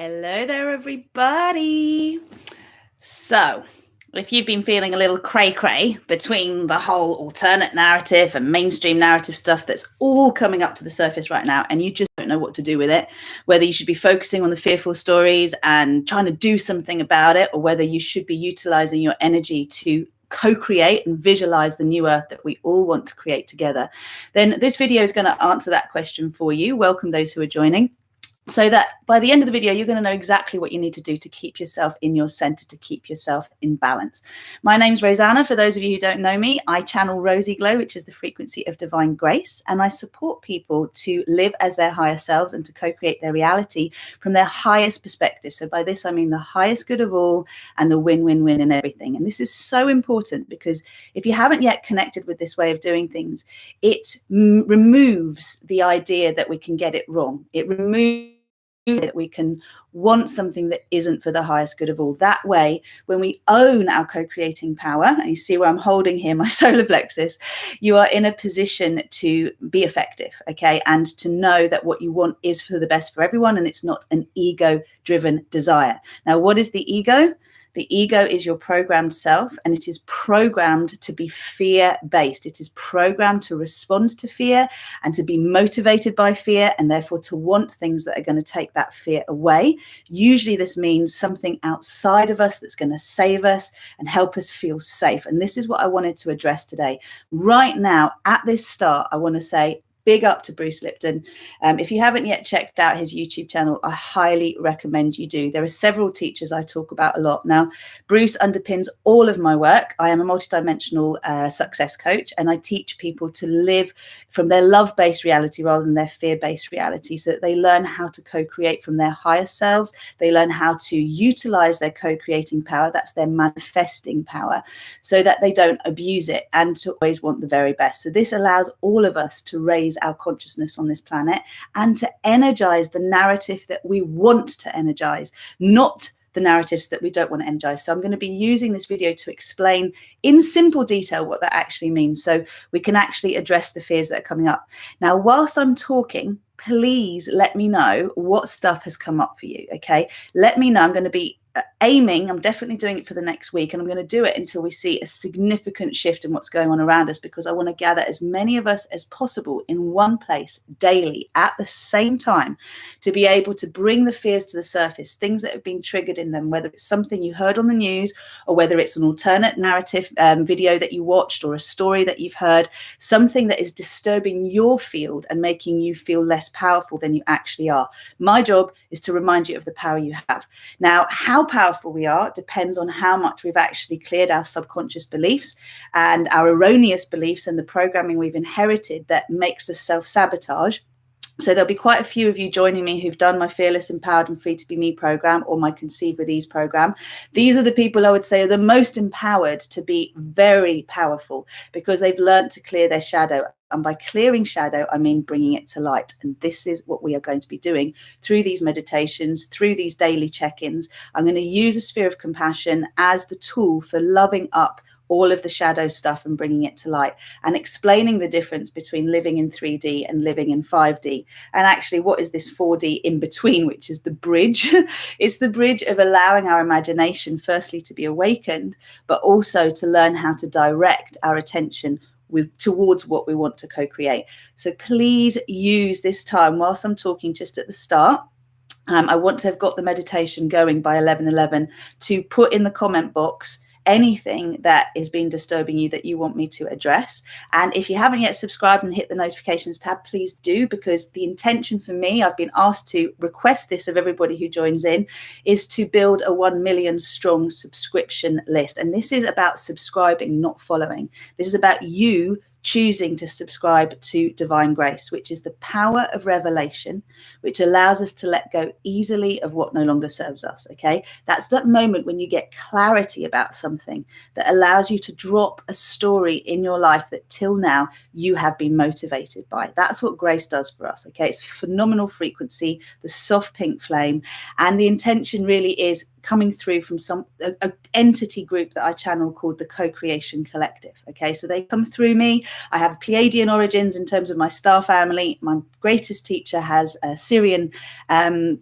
Hello there, everybody. So, if you've been feeling a little cray-cray between the whole alternate narrative and mainstream narrative stuff that's all coming up to the surface right now, and you just don't know what to do with it, whether you should be focusing on the fearful stories and trying to do something about it, or whether you should be utilizing your energy to co-create and visualize the new earth that we all want to create together, then this video is going to answer that question for you. Welcome those who are joining. So that by the end of the video, you're going to know exactly what you need to do to keep yourself in your center, to keep yourself in balance. My name's Rosanna. For those of you who don't know me, I channel RozyGlow, which is the frequency of divine grace. And I support people to live as their higher selves and to co-create their reality from their highest perspective. So by this, I mean the highest good of all and the win-win-win in everything. And this is so important because if you haven't yet connected with this way of doing things, it removes the idea that we can get it wrong. It removes that we can want something that isn't for the highest good of all. That way, when we own our co-creating power, and you see where I'm holding here, my solar plexus, you are in a position to be effective, okay? And to know that what you want is for the best for everyone, and it's not an ego-driven desire. Now, what is the ego? The ego is your programmed self, and it is programmed to be fear-based. It is programmed to respond to fear and to be motivated by fear, and therefore to want things that are going to take that fear away. Usually this means something outside of us that's going to save us and help us feel safe. And this is what I wanted to address today. Right now, at this start, I want to say, big up to Bruce Lipton. If you haven't yet checked out his YouTube channel, I highly recommend you do. There are several teachers I talk about a lot. Now, Bruce underpins all of my work. I am a multidimensional success coach, and I teach people to live from their love-based reality rather than their fear-based reality, so that they learn how to co-create from their higher selves. They learn how to utilize their co-creating power, that's their manifesting power, so that they don't abuse it and to always want the very best. So this allows all of us to raise our consciousness on this planet and to energize the narrative that we want to energize, not the narratives that we don't want to energize. So I'm going to be using this video to explain in simple detail what that actually means, so we can actually address the fears that are coming up. Now, whilst I'm talking, please let me know what stuff has come up for you, okay? Let me know. I'm going to be aiming, I'm definitely doing it for the next week, and I'm going to do it until we see a significant shift in what's going on around us, because I want to gather as many of us as possible in one place daily at the same time to be able to bring the fears to the surface, things that have been triggered in them, whether it's something you heard on the news or whether it's an alternate narrative video that you watched or a story that you've heard, something that is disturbing your field and making you feel less powerful than you actually are. My job is to remind you of the power you have. Now, how powerful we are depends on how much we've actually cleared our subconscious beliefs and our erroneous beliefs and the programming we've inherited that makes us self-sabotage. So there'll be quite a few of you joining me who've done my Fearless, Empowered and Free to Be Me program or my Conceive with Ease program. These are the people I would say are the most empowered to be very powerful, because they've learned to clear their shadow. And by clearing shadow, I mean bringing it to light. And this is what we are going to be doing through these meditations, through these daily check-ins. I'm going to use a sphere of compassion as the tool for loving up all of the shadow stuff and bringing it to light, and explaining the difference between living in 3D and living in 5D. And actually, what is this 4D in between, which is the bridge? It's the bridge of allowing our imagination, firstly, to be awakened, but also to learn how to direct our attention towards what we want to co-create. So please use this time whilst I'm talking just at the start. I want to have got the meditation going by 11:11 to put in the comment box anything that has been disturbing you that you want me to address. And if you haven't yet subscribed and hit the notifications tab, please do, because the intention for me, I've been asked to request this of everybody who joins in, is to build a 1 million strong subscription list. And this is about subscribing, not following. This is about you choosing to subscribe to divine grace, which is the power of revelation, which allows us to let go easily of what no longer serves us. Okay, that's that moment when you get clarity about something that allows you to drop a story in your life that till now you have been motivated by. That's what grace does for us. Okay, it's phenomenal frequency, the soft pink flame, and the intention really is coming through from a entity group that I channel called the Co-Creation Collective. Okay, so they come through me. I have Pleiadian origins in terms of my star family. My greatest teacher has a Syrian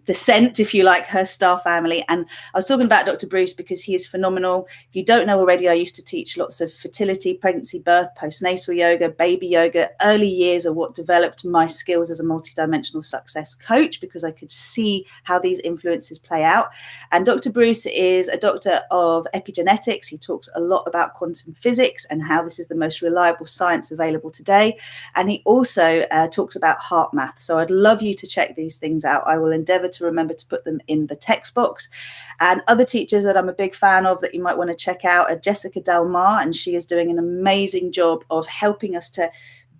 descent, if you like, her star family. And I was talking about Dr. Bruce because he is phenomenal. If you don't know already, I used to teach lots of fertility, pregnancy, birth, postnatal yoga, baby yoga. Early years are what developed my skills as a multidimensional success coach, because I could see how these influences play out. And Dr. Bruce is a doctor of epigenetics. He talks a lot about quantum physics and how this is the most reliable science available today. And he also talks about heart math. So I'd love you to check these things out. I will endeavor to remember to put them in the text box. And other teachers that I'm a big fan of that you might want to check out are Jessica Delmar, and she is doing an amazing job of helping us to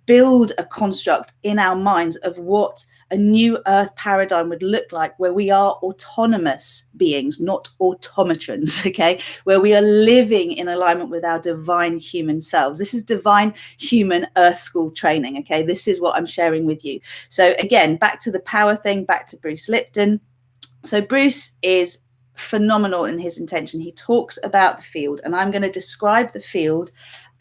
build a construct in our minds of what a new earth paradigm would look like, where we are autonomous beings, not automatrons, okay? Where we are living in alignment with our divine human selves. This is divine human earth school training, okay? This is what I'm sharing with you. So again, back to the power thing, back to Bruce Lipton. So Bruce is phenomenal in his intention. He talks about the field, and I'm going to describe the field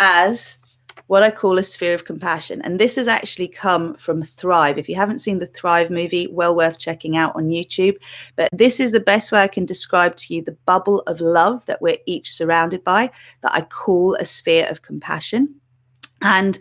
as what I call a sphere of compassion. And this has actually come from Thrive. If you haven't seen the Thrive movie, well worth checking out on YouTube. But this is the best way I can describe to you the bubble of love that we're each surrounded by, that I call a sphere of compassion. And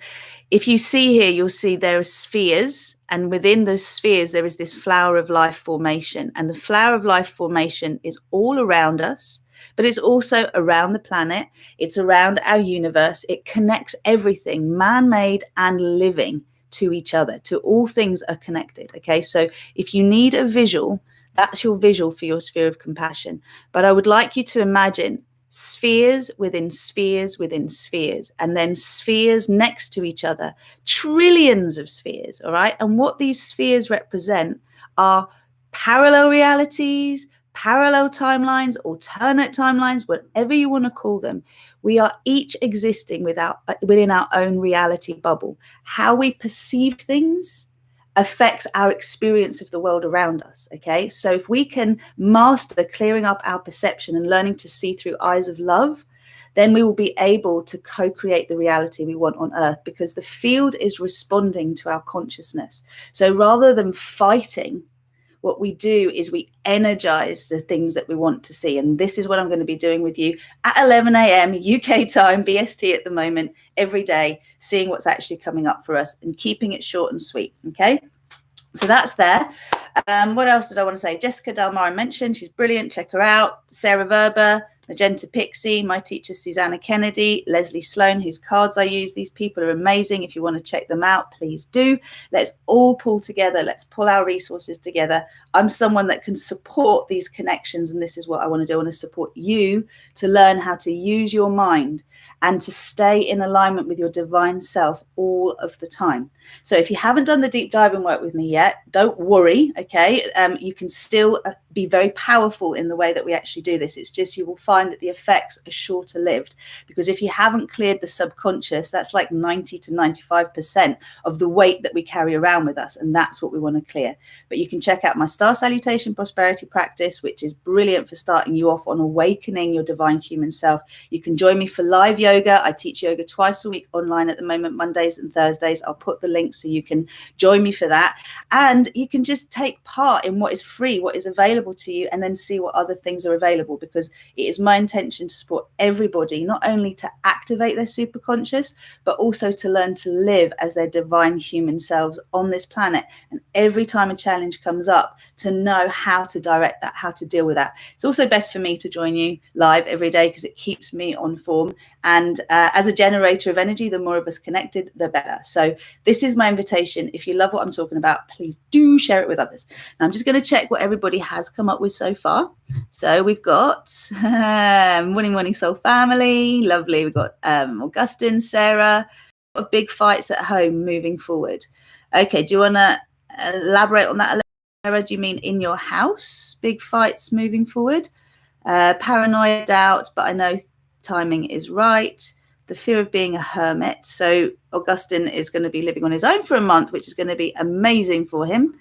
if you see here, you'll see there are spheres, and within those spheres, there is this flower of life formation. And the flower of life formation is all around us, but it's also around the planet. It's around our universe. It connects everything, man-made and living, to each other. To all things are connected. Okay, so if you need a visual, that's your visual for your sphere of compassion. But I would like you to imagine spheres within spheres within spheres, and then spheres next to each other, trillions of spheres. All right, and what these spheres represent are parallel realities, parallel timelines, alternate timelines, whatever you want to call them. We are each existing within our own reality bubble. How we perceive things affects our experience of the world around us. Okay, so if we can master clearing up our perception and learning to see through eyes of love, then we will be able to co-create the reality we want on earth, because the field is responding to our consciousness. So rather than fighting, what we do is we energize the things that we want to see. And this is what I'm going to be doing with you at 11 a.m. UK time, BST at the moment, every day, seeing what's actually coming up for us and keeping it short and sweet. Okay, so that's there. What else did I want to say? Jessica Delmar I mentioned. She's brilliant. Check her out. Sarah Verber, Magenta Pixie, my teacher Susanna Kennedy, Leslie Sloan, whose cards I use. These people are amazing. If you want to check them out, please do. Let's all pull together. Let's pull our resources together. I'm someone that can support these connections, and this is what I want to do. I want to support you to learn how to use your mind and to stay in alignment with your divine self all of the time. So if you haven't done the deep diving work with me yet, don't worry, okay? You can still be very powerful in the way that we actually do this. It's just you will find that the effects are shorter lived, because if you haven't cleared the subconscious, that's like 90 to 95% of the weight that we carry around with us, and that's what we want to clear. But you can check out my Star Salutation Prosperity practice, which is brilliant for starting you off on awakening your divine human self. You can join me for live yoga. I teach yoga twice a week online at the moment, Mondays and Thursdays. I'll put the link so you can join me for that. And you can just take part in what is free, what is available to you, and then see what other things are available, because it is my intention to support everybody, not only to activate their superconscious, but also to learn to live as their divine human selves on this planet. And every time a challenge comes up, to know how to direct that, how to deal with that. It's also best for me to join you live every day, because it keeps me on form. And as a generator of energy, the more of us connected, the better. So this is my invitation. If you love what I'm talking about, please do share it with others. Now, I'm just going to check what everybody has come up with so far. So we've got Morning Soul Family. Lovely. We've got Augustine, Sarah. Big fights at home moving forward. Okay. Do you want to elaborate on that? Sarah, do you mean in your house? Big fights moving forward? Paranoia, doubt, but I know timing is right. The fear of being a hermit. So Augustine is going to be living on his own for a month, which is going to be amazing for him.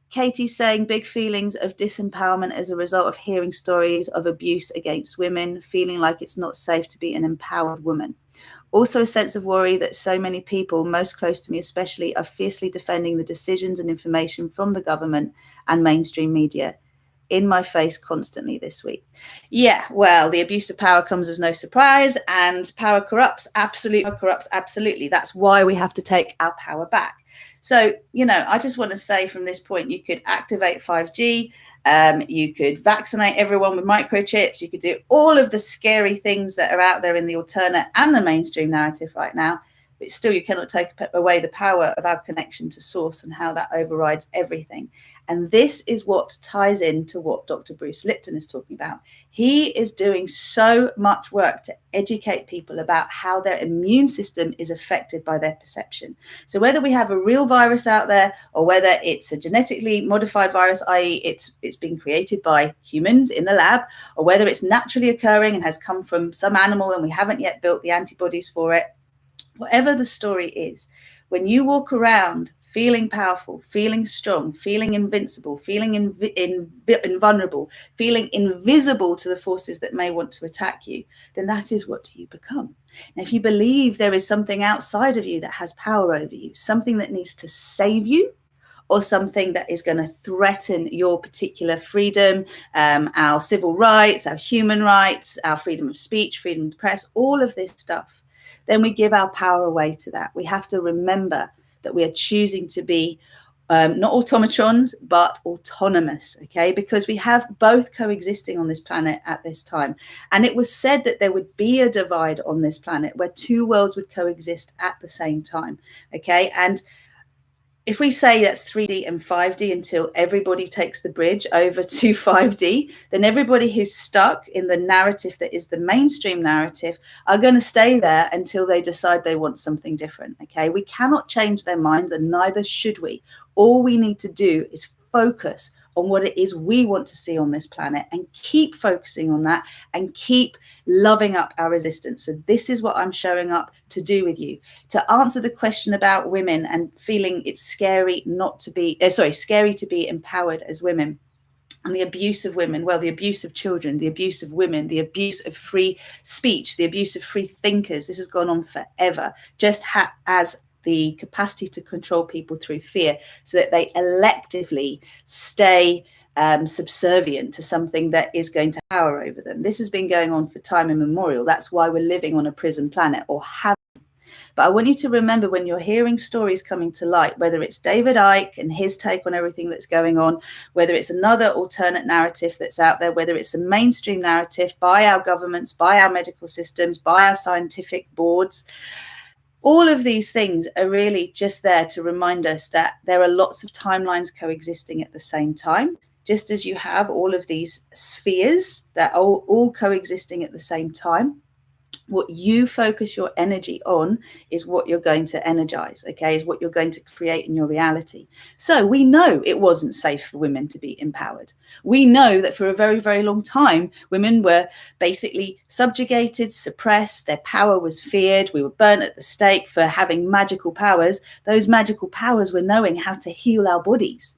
Katie's saying big feelings of disempowerment as a result of hearing stories of abuse against women, feeling like it's not safe to be an empowered woman. Also a sense of worry that so many people, most close to me especially, are fiercely defending the decisions and information from the government and mainstream media in my face constantly this week. Yeah, well, the abuse of power comes as no surprise, and power corrupts. Absolutely. That's why we have to take our power back. So, I just want to say from this point, you could activate 5G, you could vaccinate everyone with microchips, you could do all of the scary things that are out there in the alternate and the mainstream narrative right now, but still you cannot take away the power of our connection to source and how that overrides everything. And this is what ties into what Dr. Bruce Lipton is talking about. He is doing so much work to educate people about how their immune system is affected by their perception. So whether we have a real virus out there or whether it's a genetically modified virus, i.e. it's been created by humans in the lab, or whether it's naturally occurring and has come from some animal and we haven't yet built the antibodies for it, whatever the story is, when you walk around feeling powerful, feeling strong, feeling invincible, feeling invulnerable, feeling invisible to the forces that may want to attack you, then that is what you become. Now, if you believe there is something outside of you that has power over you, something that needs to save you, or something that is going to threaten your particular freedom, our civil rights, our human rights, our freedom of speech, freedom of the press, all of this stuff, then we give our power away to that. We have to remember that we are choosing to be not automatrons, but autonomous, okay? Because we have both coexisting on this planet at this time. And it was said that there would be a divide on this planet where two worlds would coexist at the same time, okay? And if we say that's 3D and 5D until everybody takes the bridge over to 5D, then everybody who's stuck in the narrative that is the mainstream narrative are going to stay there until they decide they want something different. Okay, we cannot change their minds, and neither should we. All we need to do is focus on what it is we want to see on this planet and keep focusing on that and keep loving up our resistance. So this is what I'm showing up to do with you, to answer the question about women and feeling it's scary to be empowered as women. And the abuse of women, well, the abuse of children, the abuse of women, the abuse of free speech, the abuse of free thinkers. This has gone on forever, just as the capacity to control people through fear so that they electively stay subservient to something that is going to power over them. This has been going on for time immemorial. That's why we're living on a prison planet, or have. But I want you to remember, when you're hearing stories coming to light, whether it's David Icke and his take on everything that's going on, whether it's another alternate narrative that's out there, whether it's a mainstream narrative by our governments, by our medical systems, by our scientific boards, all of these things are really just there to remind us that there are lots of timelines coexisting at the same time, just as you have all of these spheres that are all coexisting at the same time. What you focus your energy on is what you're going to energize, okay, is what you're going to create in your reality. So we know it wasn't safe for women to be empowered. We know that for a very, very long time, women were basically subjugated, suppressed, their power was feared. We were burnt at the stake for having magical powers. Those magical powers were knowing how to heal our bodies.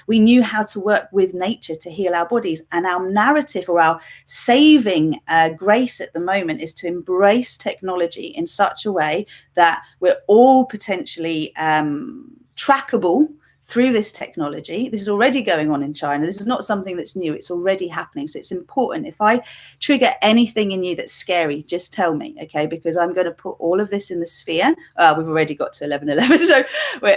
We knew how to work with nature to heal our bodies. And our narrative, or our saving grace at the moment, is to embrace technology in such a way that we're all potentially trackable through this technology. This is already going on in China. This is not something that's new. It's already happening. So it's important. If I trigger anything in you that's scary, just tell me, okay? Because I'm going to put all of this in the sphere. We've already got to 11:11. So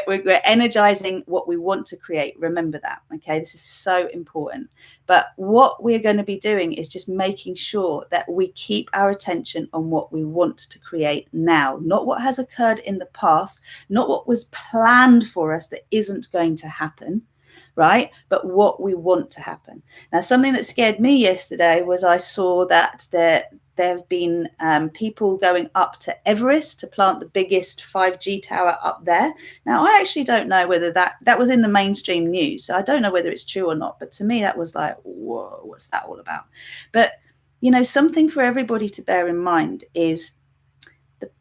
we're energizing what we want to create. Remember that, okay? This is so important. But what we're going to be doing is just making sure that we keep our attention on what we want to create now, not what has occurred in the past, not what was planned for us that isn't going to happen, right? But what we want to happen. Now, something that scared me yesterday was I saw that there have been people going up to Everest to plant the biggest 5G tower up there. Now, I actually don't know whether that was in the mainstream news. So I don't know whether it's true or not. But to me, that was like, whoa, what's that all about? But, something for everybody to bear in mind is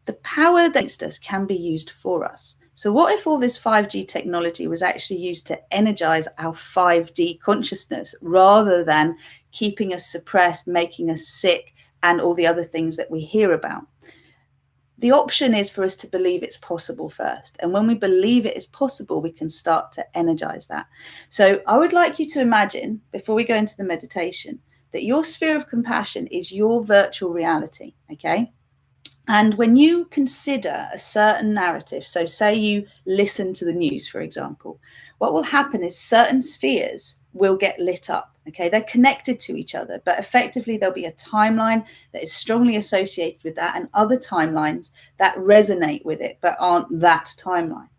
the power that against us can be used for us. So what if all this 5G technology was actually used to energize our 5D consciousness rather than keeping us suppressed, making us sick, and all the other things that we hear about? The option is for us to believe it's possible first. And when we believe it is possible, we can start to energize that. So I would like you to imagine, before we go into the meditation, that your sphere of compassion is your virtual reality, okay? And when you consider a certain narrative, so say you listen to the news, for example, what will happen is certain spheres will get lit up. Okay, they're connected to each other, but effectively there'll be a timeline that is strongly associated with that and other timelines that resonate with it, but aren't that timeline.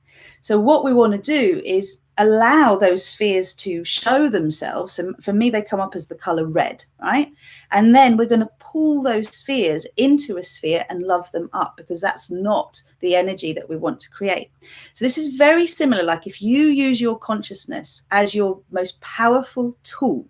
So what we want to do is allow those spheres to show themselves. And for me, they come up as the color red, right? And then we're going to pull those spheres into a sphere and love them up, because that's not the energy that we want to create. So this is very similar. Like if you use your consciousness as your most powerful tool,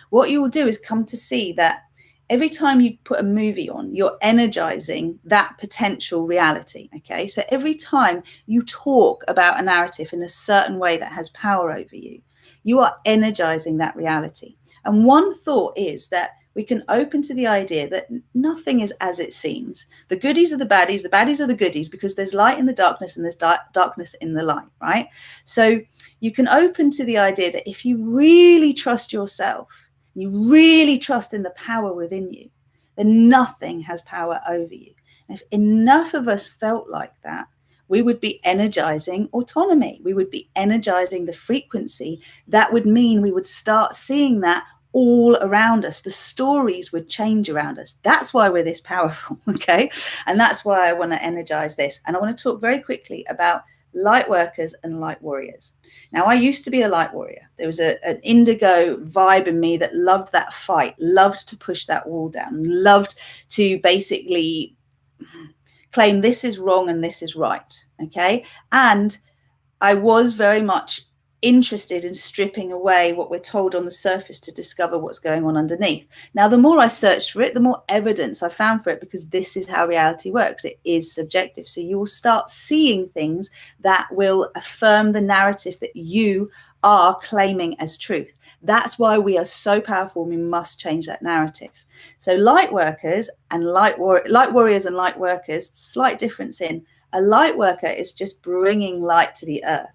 what you will do is come to see that every time you put a movie on, you're energizing that potential reality. Okay, so every time you talk about a narrative in a certain way that has power over you, you are energizing that reality. And one thought is that we can open to the idea that nothing is as it seems. The goodies are the baddies are the goodies, because there's light in the darkness and there's darkness in the light, right? So you can open to the idea that if you really trust yourself, you really trust in the power within you, then nothing has power over you. And if enough of us felt like that, we would be energizing autonomy. We would be energizing the frequency. That would mean we would start seeing that all around us. The stories would change around us. That's why we're this powerful, okay? And that's why I want to energize this. And I want to talk very quickly about light workers and light warriors. Now, I used to be a light warrior. There was an indigo vibe in me that loved that fight, loved to push that wall down, loved to basically claim this is wrong and this is right, okay? And I was very much interested in stripping away what we're told on the surface to discover what's going on underneath. Now, the more I searched for it, the more evidence I found for it, because this is how reality works. It is subjective. So you will start seeing things that will affirm the narrative that you are claiming as truth. That's why we are so powerful. We must change that narrative. So light workers and light warriors and light workers, slight difference in a light worker is just bringing light to the earth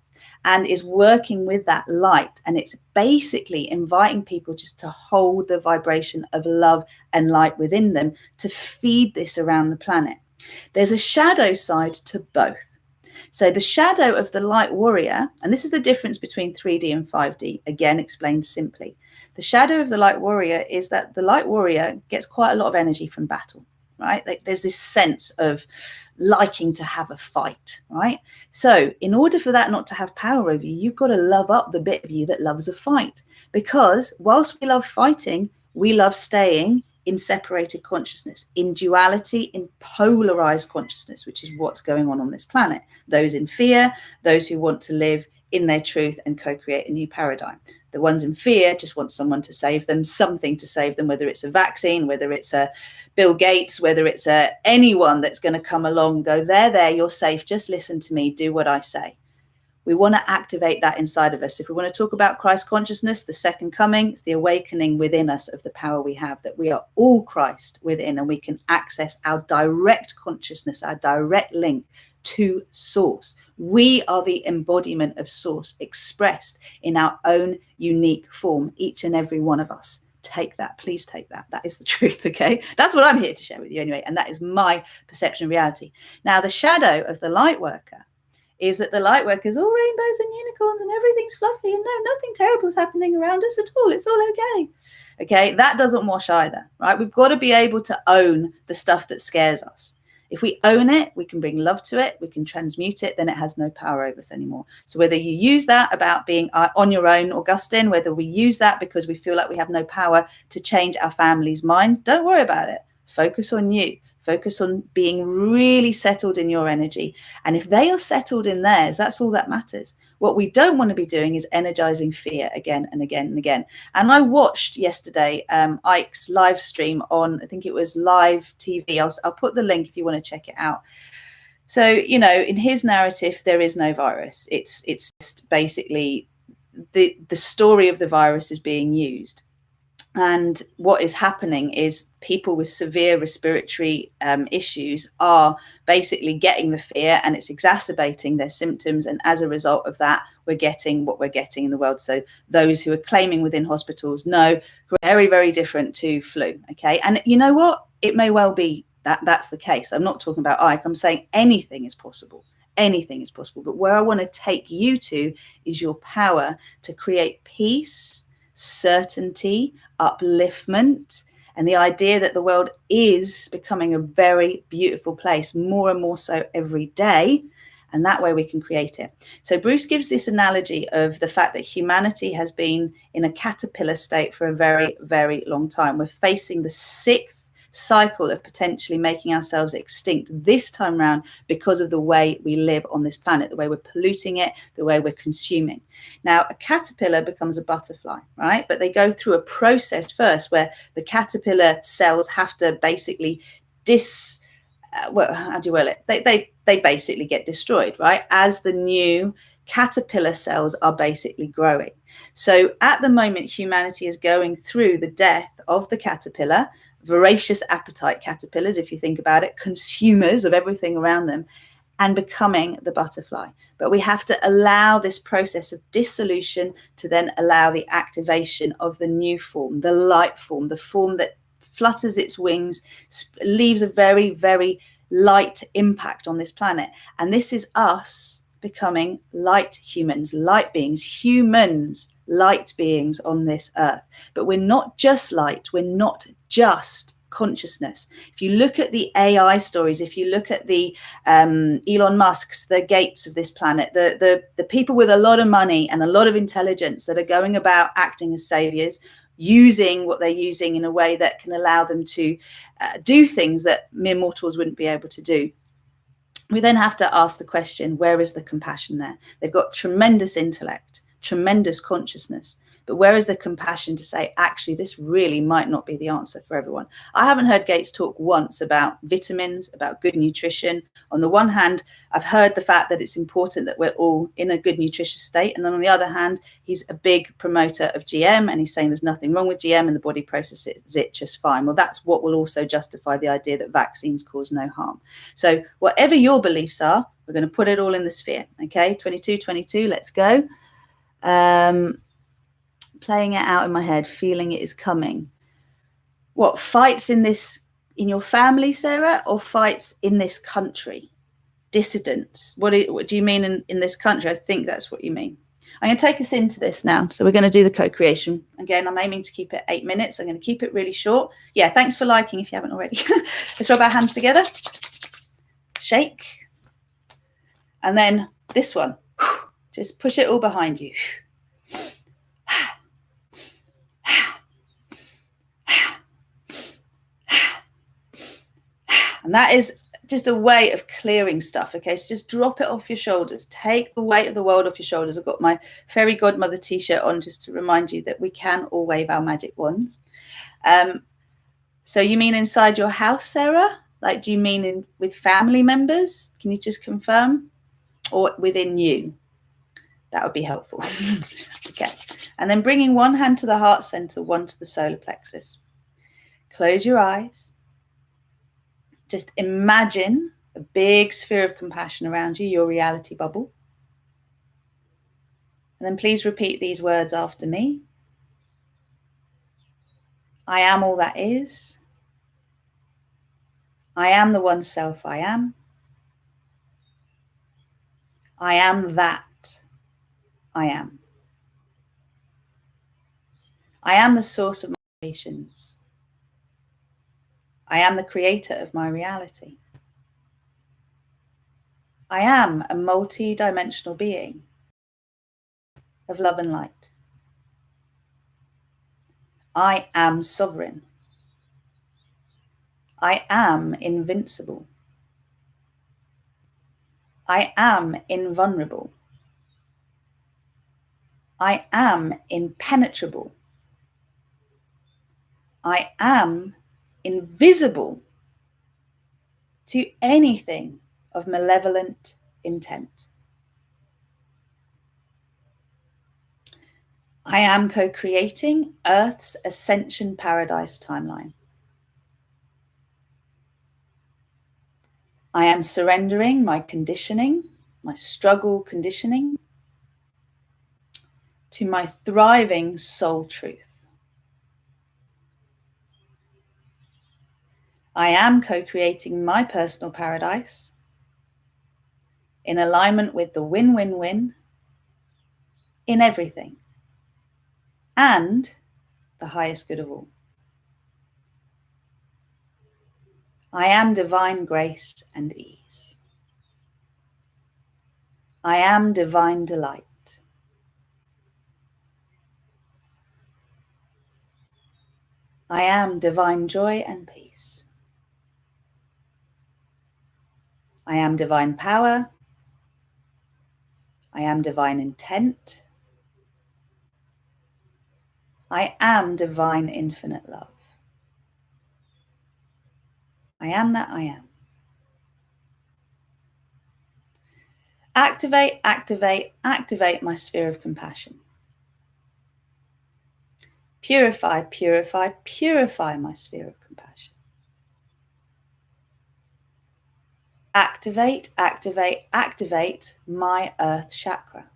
and is working with that light. And it's basically inviting people just to hold the vibration of love and light within them to feed this around the planet. There's a shadow side to both. So the shadow of the light warrior, and this is the difference between 3D and 5D, again, explained simply. The shadow of the light warrior is that the light warrior gets quite a lot of energy from battle, right? Like there's this sense of liking to have a fight, right? So in order for that not to have power over you, you've got to love up the bit of you that loves a fight, because whilst we love fighting, we love staying in separated consciousness, in duality, in polarized consciousness, which is what's going on this planet. Those in fear, those who want to live in their truth and co-create a new paradigm. The ones in fear just want someone to save them, something to save them, whether it's a vaccine, whether it's a Bill Gates, whether it's anyone that's going to come along, go, there, you're safe. Just listen to me, do what I say. We want to activate that inside of us. If we want to talk about Christ consciousness, the second coming, it's the awakening within us of the power we have, that we are all Christ within, and we can access our direct consciousness, our direct link to source. We are the embodiment of source expressed in our own unique form, each and every one of us. Take that, please take that. That is the truth, okay? That's what I'm here to share with you anyway, and that is my perception of reality. Now, the shadow of the light worker is that the light worker is all rainbows and unicorns and everything's fluffy and no, nothing terrible is happening around us at all. It's all okay. Okay, that doesn't wash either, right? We've got to be able to own the stuff that scares us. If we own it, we can bring love to it, we can transmute it, then it has no power over us anymore. So whether you use that about being on your own, Augustine, whether we use that because we feel like we have no power to change our family's mind, don't worry about it. Focus on you. Focus on being really settled in your energy. And if they are settled in theirs, that's all that matters. What we don't want to be doing is energizing fear again and again and again. And I watched yesterday Ike's live stream on, I think it was live TV. I'll put the link if you want to check it out. So, you know, in his narrative, there is no virus. It's just basically the story of the virus is being used. And what is happening is people with severe respiratory issues are basically getting the fear, and it's exacerbating their symptoms. And as a result of that, we're getting what we're getting in the world. So those who are claiming within hospitals, no, very, very different to flu. Okay. And you know what? It may well be that that's the case. I'm not talking about Ike. I'm saying anything is possible. Anything is possible. But where I want to take you to is your power to create peace, certainty, upliftment, and the idea that the world is becoming a very beautiful place, more and more so every day. And that way we can create it. So Bruce gives this analogy of the fact that humanity has been in a caterpillar state for a very, very long time. We're facing the 6th cycle of potentially making ourselves extinct this time around because of the way we live on this planet, the way we're polluting it, the way we're consuming. Now, a caterpillar becomes a butterfly, right? But they go through a process first where the caterpillar cells have to basically they basically get destroyed, right? As the new caterpillar cells are basically growing. So at the moment, humanity is going through the death of the caterpillar, voracious appetite caterpillars, if you think about it, consumers of everything around them, and becoming the butterfly. But we have to allow this process of dissolution to then allow the activation of the new form, the light form, the form that flutters its wings, leaves a very, very light impact on this planet. And this is us becoming light humans, light beings, humans, light beings on this earth. But we're not just light, we're not just consciousness. If you look at the AI stories, if you look at the Elon Musk's, the Gates of this planet, the people with a lot of money and a lot of intelligence that are going about acting as saviors, using what they're using in a way that can allow them to do things that mere mortals wouldn't be able to do. We then have to ask the question, where is the compassion there? They've got tremendous intellect, tremendous consciousness, but where is the compassion to say, actually, this really might not be the answer for everyone? I haven't heard Gates talk once about vitamins, about good nutrition. On the one hand, I've heard the fact that it's important that we're all in a good nutritious state. And then on the other hand, he's a big promoter of GM, and he's saying there's nothing wrong with GM and the body processes it just fine. Well, that's what will also justify the idea that vaccines cause no harm. So whatever your beliefs are, we're going to put it all in the sphere. Okay, 22, let's go. Playing it out in my head, feeling it is coming. What, fights in your family, Sarah, or fights in this country? Dissidents. What do you mean in this country? I think that's what you mean. I'm going to take us into this now. So we're going to do the co-creation. Again, I'm aiming to keep it 8 minutes. I'm going to keep it really short. Yeah, thanks for liking if you haven't already. Let's rub our hands together. Shake. And then this one. Just push it all behind you. And that is just a way of clearing stuff. Okay, so just drop it off your shoulders. Take the weight of the world off your shoulders. I've got my fairy godmother t-shirt on just to remind you that we can all wave our magic wands. So you mean inside your house, Sarah? Like, do you mean with family members? Can you just confirm? Or within you? That would be helpful. Okay. And then bringing one hand to the heart center, one to the solar plexus. Close your eyes. Just imagine a big sphere of compassion around you, your reality bubble. And then please repeat these words after me. I am all that is. I am the one self I am. I am that I am. I am the source of my creations. I am the creator of my reality. I am a multi-dimensional being of love and light. I am sovereign. I am invincible. I am invulnerable. I am impenetrable. I am invisible to anything of malevolent intent. I am co-creating Earth's ascension paradise timeline. I am surrendering my conditioning, my struggle conditioning, to my thriving soul truth. I am co-creating my personal paradise in alignment with the win-win-win in everything and the highest good of all. I am divine grace and ease. I am divine delight. I am divine joy and peace. I am divine power. I am divine intent. I am divine infinite love. I am that I am. Activate, activate, activate my sphere of compassion. Purify, purify, purify my sphere of compassion. Activate, activate, activate my earth chakra.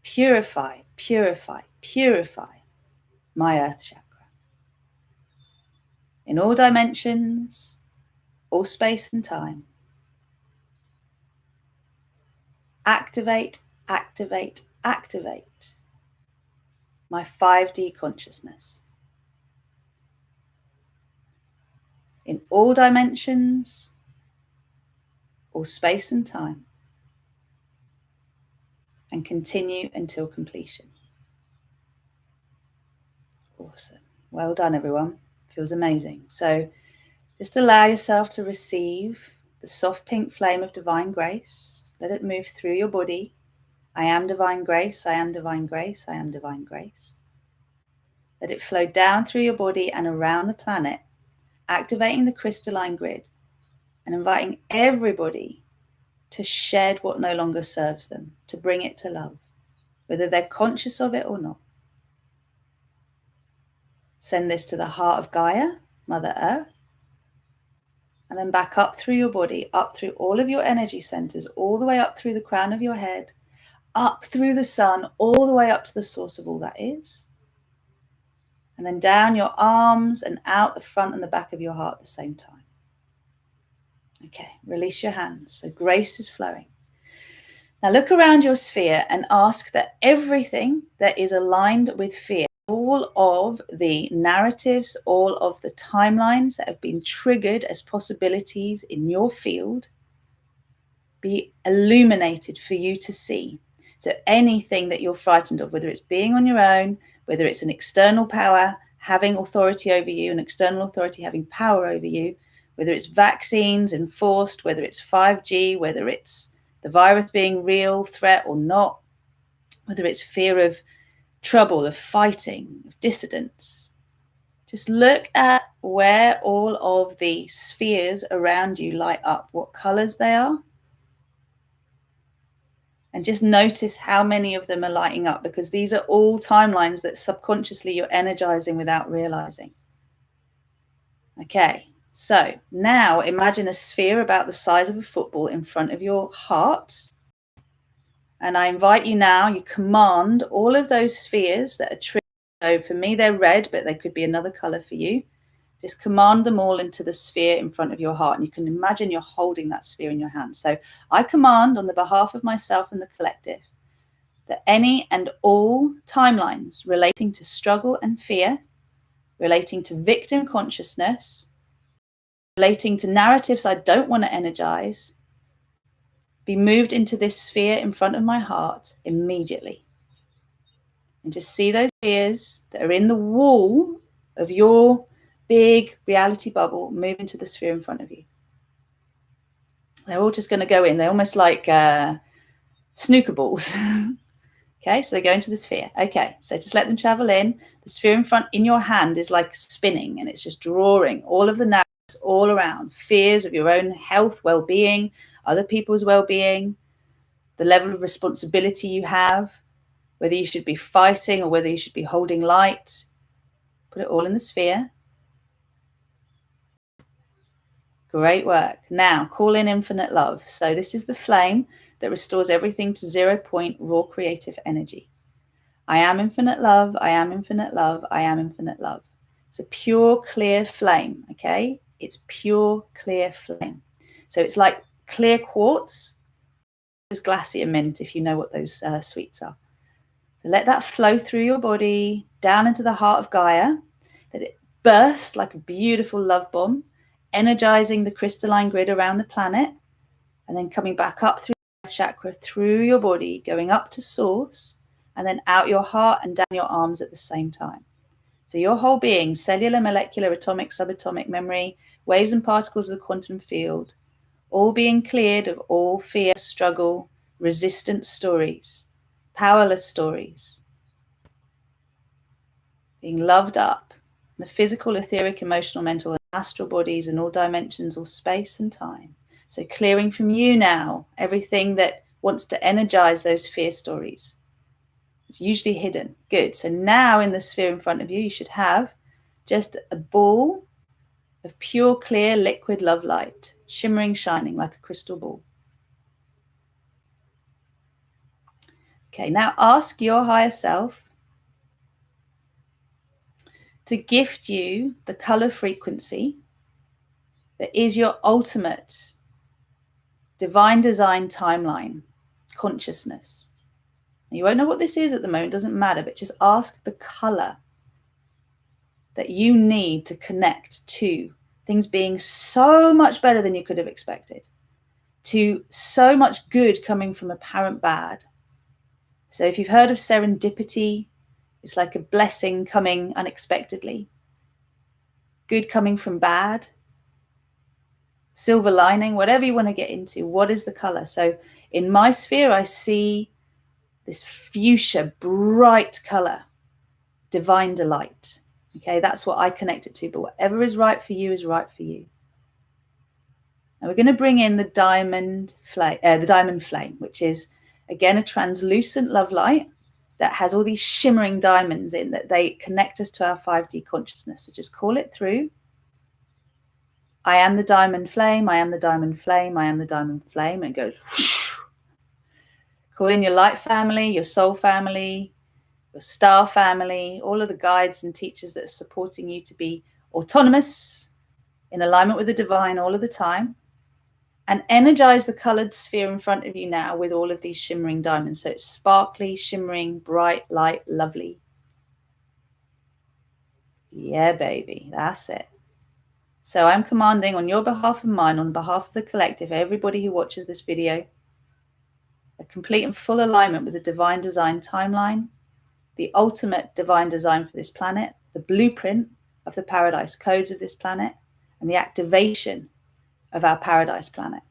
Purify, purify, purify my earth chakra. In all dimensions, all space and time. Activate, activate, activate my 5D consciousness. In all dimensions, all space and time. And continue until completion. Awesome. Well done, everyone. Feels amazing. So just allow yourself to receive the soft pink flame of divine grace. Let it move through your body. I am divine grace. I am divine grace. I am divine grace. Let it flow down through your body and around the planet, activating the crystalline grid and inviting everybody to shed what no longer serves them, to bring it to love, whether they're conscious of it or not. Send this to the heart of Gaia, Mother Earth, and then back up through your body, up through all of your energy centers, all the way up through the crown of your head, up through the sun, all the way up to the source of all that is. And then down your arms and out the front and the back of your heart at the same time. Okay, release your hands. So grace is flowing. Now look around your sphere and ask that everything that is aligned with fear, all of the narratives, all of the timelines that have been triggered as possibilities in your field, be illuminated for you to see. So anything that you're frightened of, whether it's being on your own, whether it's an external power having authority over you, an external authority having power over you, whether it's vaccines enforced, whether it's 5G, whether it's the virus being real threat or not, whether it's fear of trouble, of fighting, of dissidence. Just look at where all of the spheres around you light up, what colors they are. And just notice how many of them are lighting up, because these are all timelines that subconsciously you're energizing without realizing. Okay, so now imagine a sphere about the size of a football in front of your heart. And I invite you now, you command all of those spheres that are triggered. So for me, they're red, but they could be another color for you. Just command them all into the sphere in front of your heart. And you can imagine you're holding that sphere in your hand. So I command on the behalf of myself and the collective that any and all timelines relating to struggle and fear, relating to victim consciousness, relating to narratives I don't want to energize, be moved into this sphere in front of my heart immediately. And just see those spheres that are in the wall of your big reality bubble move into the sphere in front of you. They're all just going to go in. They're almost like snooker balls. Okay, so they go into the sphere. Okay, so just let them travel in. The sphere in front in your hand is like spinning, and it's just drawing all of the narratives It's all around. Fears of your own health, well-being, other people's well-being, the level of responsibility you have, whether you should be fighting or whether you should be holding light. Put it all in the sphere. Great work. Now, call in infinite love. So this is the flame that restores everything to 0 point raw creative energy. I am infinite love. I am infinite love. I am infinite love. It's a pure, clear flame, okay? It's pure, clear flame. So it's like clear quartz. There's glacier mint, if you know what those sweets are. So let that flow through your body, down into the heart of Gaia. Let it burst like a beautiful love bomb, energizing the crystalline grid around the planet, and then coming back up through the chakra, through your body, going up to source, and then out your heart and down your arms at the same time. So your whole being, cellular, molecular, atomic, subatomic memory, waves and particles of the quantum field, all being cleared of all fear, struggle, resistance stories, powerless stories, being loved up, the physical, etheric, emotional, mental, and astral bodies in all dimensions, all space and time. So clearing from you now everything that wants to energize those fear stories. It's usually hidden. Good. So now in the sphere in front of you, you should have just a ball of pure, clear, liquid love light, shimmering, shining like a crystal ball. Okay, now ask your higher self to gift you the color frequency that is your ultimate divine design timeline, consciousness. You won't know what this is at the moment, doesn't matter, but just ask the color that you need to connect to things being so much better than you could have expected, to so much good coming from apparent bad. So if you've heard of serendipity, it's like a blessing coming unexpectedly, good coming from bad, silver lining, whatever you want to get into. What is the color? So in my sphere, I see this fuchsia, bright color, divine delight. Okay, that's what I connect it to, but whatever is right for you is right for you. And we're going to bring in the diamond flame, which is again a translucent love light that has all these shimmering diamonds in that they connect us to our 5D consciousness. So just call it through. I am the diamond flame. I am the diamond flame. I am the diamond flame. And it goes whoosh. Call in your light family, your soul family, your star family, all of the guides and teachers that are supporting you to be autonomous, in alignment with the divine all of the time, and energize the colored sphere in front of you now with all of these shimmering diamonds. So it's sparkly, shimmering, bright, light, lovely. Yeah, baby, that's it. So I'm commanding on your behalf and mine, on behalf of the collective, everybody who watches this video, a complete and full alignment with the divine design timeline, the ultimate divine design for this planet, the blueprint of the paradise codes of this planet, and the activation of our paradise planet.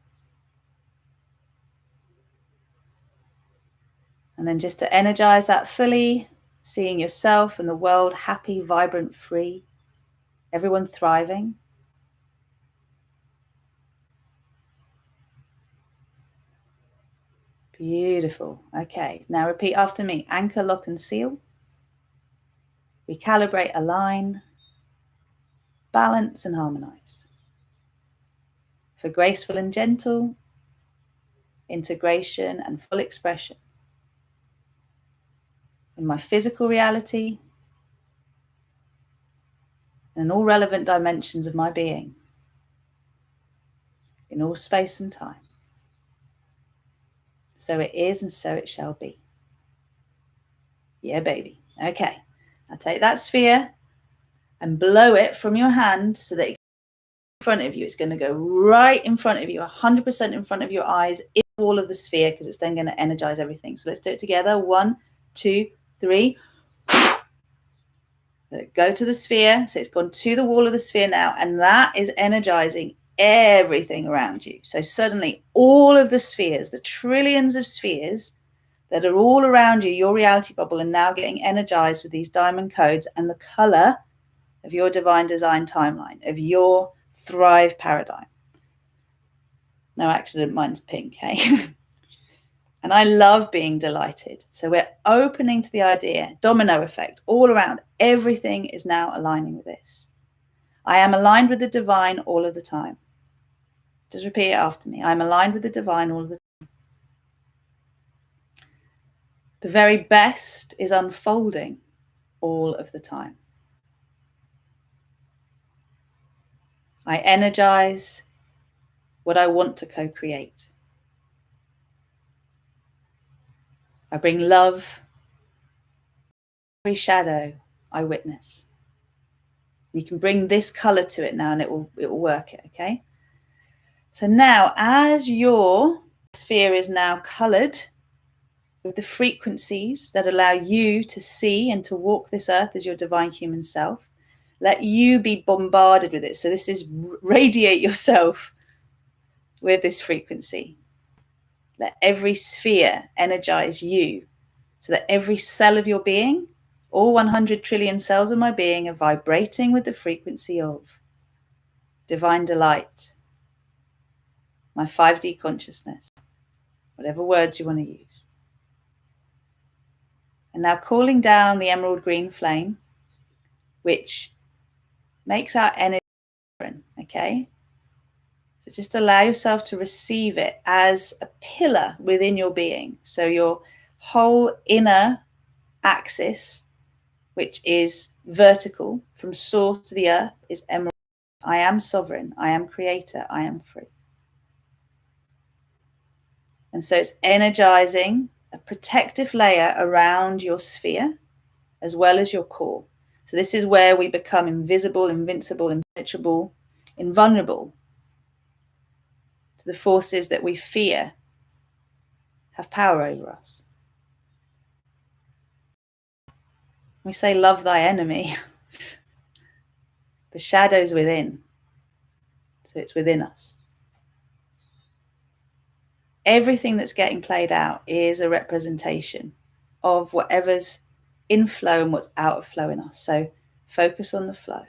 And then just to energize that fully, seeing yourself and the world happy, vibrant, free, everyone thriving. Beautiful. Okay, now repeat after me. Anchor, lock, and seal. Recalibrate, align, balance, and harmonize. For graceful and gentle, integration and full expression. In my physical reality, and in all relevant dimensions of my being, in all space and time. So it is, and so it shall be. Yeah, baby. Okay. Now take that sphere and blow it from your hand so that it goes in front of you. It's going to go right in front of you, 100% in front of your eyes, in the wall of the sphere, because it's then going to energize everything. So let's do it together. 1, 2, 3. Let it go to the sphere. So it's gone to the wall of the sphere now, and that is energizing everything around you. So suddenly all of the spheres, the trillions of spheres that are all around you, your reality bubble, are now getting energized with these diamond codes and the color of your divine design timeline, of your thrive paradigm. No accident, mine's pink, hey? And I love being delighted. So we're opening to the idea, domino effect, all around. Everything is now aligning with this. I am aligned with the divine all of the time. Just repeat it after me. I'm aligned with the divine all of the time. The very best is unfolding all of the time. I energize what I want to co-create. I bring love every shadow I witness. You can bring this color to it now and it will work it, okay? So now as your sphere is now colored with the frequencies that allow you to see and to walk this earth as your divine human self, let you be bombarded with it. So this is radiate yourself with this frequency. Let every sphere energize you so that every cell of your being, all 100 trillion cells of my being, are vibrating with the frequency of divine delight, my 5D consciousness, whatever words you want to use. And now calling down the emerald green flame, which makes our energy different, okay? So just allow yourself to receive it as a pillar within your being. So your whole inner axis, which is vertical from source to the earth, is emerald. I am sovereign. I am creator. I am free. And so it's energizing a protective layer around your sphere as well as your core. So this is where we become invisible, invincible, impenetrable, invulnerable to the forces that we fear have power over us. We say, love thy enemy. The shadow's within. So it's within us. Everything that's getting played out is a representation of whatever's in flow and what's out of flow in us. So focus on the flow.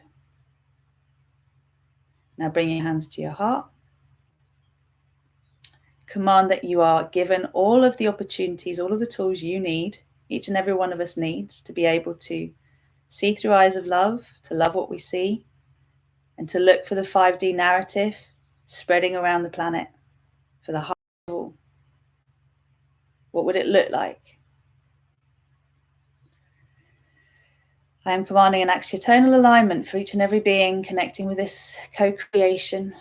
Now bring your hands to your heart. Command that you are given all of the opportunities, all of the tools you need, each and every one of us needs, to be able to see through eyes of love, to love what we see, and to look for the 5D narrative spreading around the planet for the high level. What would it look like? I am commanding an axiotonal alignment for each and every being connecting with this co-creation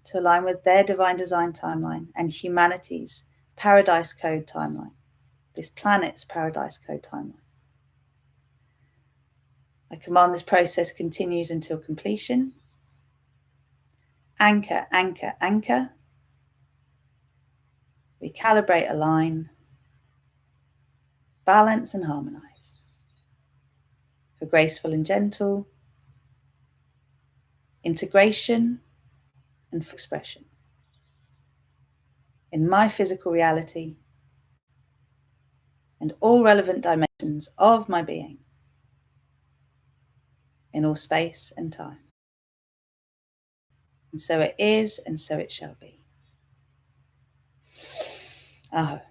to align with their divine design timeline and humanity's paradise code timeline, this planet's paradise code timeline. I command this process continues until completion. Anchor, anchor, anchor. Recalibrate, align. Balance and harmonize. For graceful and gentle. Integration and expression. In my physical reality and all relevant dimensions of my being. In all space and time. And so it is, and so it shall be. Oh.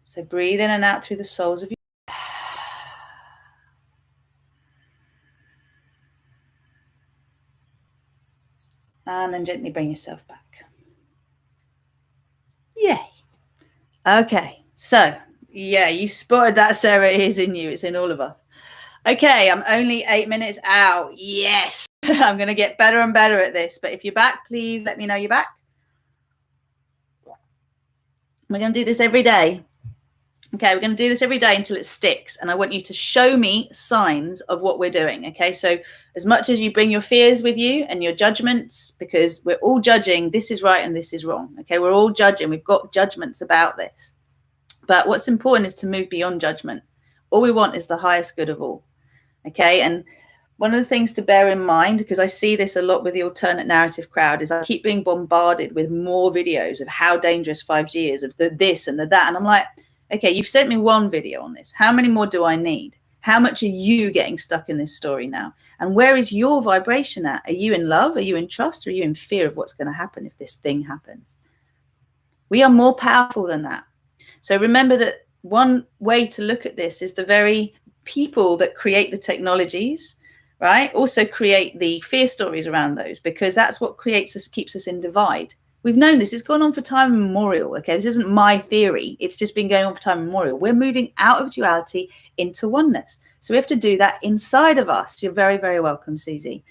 So breathe in and out through the soles of your and then gently bring yourself back. Yay. Okay, so yeah, you spotted that, Sarah. It is in you. It's in all of us. Okay, I'm only 8 minutes out. Yes. I'm going to get better and better at this. But if you're back, please let me know you're back. We're going to do this every day. Okay, we're going to do this every day until it sticks. And I want you to show me signs of what we're doing. Okay, so as much as you bring your fears with you and your judgments, because we're all judging, this is right and this is wrong. Okay, we're all judging. We've got judgments about this. But what's important is to move beyond judgment. All we want is the highest good of all. Okay, and one of the things to bear in mind, because I see this a lot with the alternate narrative crowd, is I keep being bombarded with more videos of how dangerous 5G is, of the this and the that. And I'm like, okay, you've sent me one video on this. How many more do I need? How much are you getting stuck in this story now? And where is your vibration at? Are you in love? Are you in trust? Or are you in fear of what's going to happen if this thing happens? We are more powerful than that. So remember that one way to look at this is the very people that create the technologies, right, also create the fear stories around those, because that's what keeps us in divide. We've known this. It's gone on for time immemorial. Okay, this isn't my theory. It's just been going on for time immemorial. We're moving out of duality into oneness. So we have to do that inside of us. You're very, very welcome, Susie.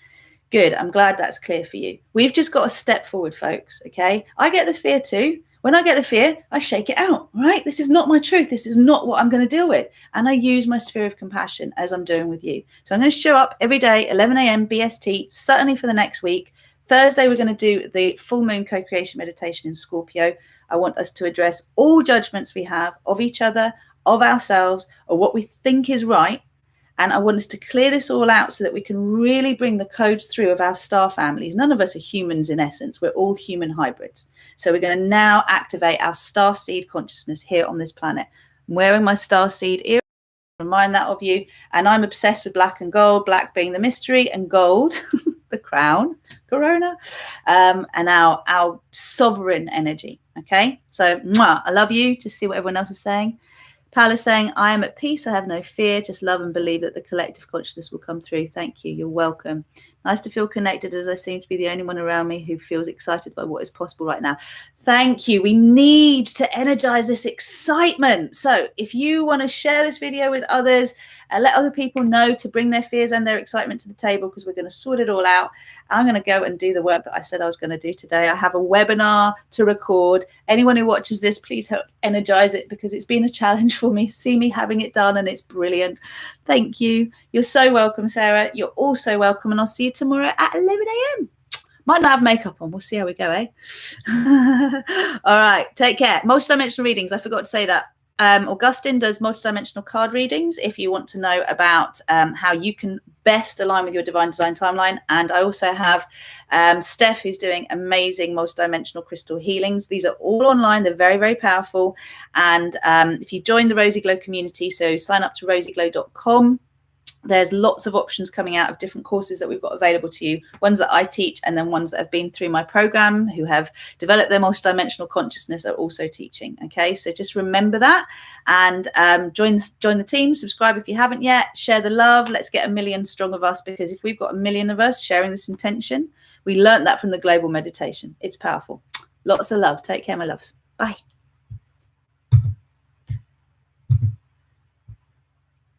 Good. I'm glad that's clear for you. We've just got to step forward, folks. Okay, I get the fear too. When I get the fear, I shake it out, right? This is not my truth. This is not what I'm going to deal with. And I use my sphere of compassion as I'm doing with you. So I'm going to show up every day, 11 a.m. BST, certainly for the next week. Thursday, we're going to do the full moon co-creation meditation in Scorpio. I want us to address all judgments we have of each other, of ourselves, or what we think is right. And I want us to clear this all out so that we can really bring the codes through of our star families. None of us are humans in essence. We're all human hybrids. So we're going to now activate our star seed consciousness here on this planet. I'm wearing my star seed earring. Remind that of you. And I'm obsessed with black and gold, black being the mystery and gold, the crown, corona, and our sovereign energy. Okay. So I love you. Just see what everyone else is saying. Paula's saying, I am at peace. I have no fear. Just love and believe that the collective consciousness will come through. Thank you. You're welcome. Nice to feel connected, as I seem to be the only one around me who feels excited by what is possible right now. Thank you. We need to energize this excitement. So if you want to share this video with others, let other people know to bring their fears and their excitement to the table, because we're going to sort it all out. I'm going to go and do the work that I said I was going to do today. I have a webinar to record. Anyone who watches this, please help energize it, because it's been a challenge for me. See me having it done, and it's brilliant. Thank you. You're so welcome, Sarah. You're also welcome, and I'll see you tomorrow at 11 a.m. Might not have makeup on. We'll see how we go, eh? All right. Take care. Multidimensional readings. I forgot to say that. Augustine does multidimensional card readings if you want to know about how you can best align with your divine design timeline. And I also have Steph, who's doing amazing multidimensional crystal healings. These are all online. They're very, very powerful. And if you join the RozyGlow community, so sign up to rozyglow.com. There's lots of options coming out of different courses that we've got available to you, ones that I teach, and then ones that have been through my program, who have developed their multidimensional consciousness, are also teaching. Okay, so just remember that, and join the team. Subscribe if you haven't yet. Share the love. Let's get 1 million strong of us, because if we've got 1 million of us sharing this intention, we learned that from the global meditation. It's powerful. Lots of love. Take care, my loves. Bye.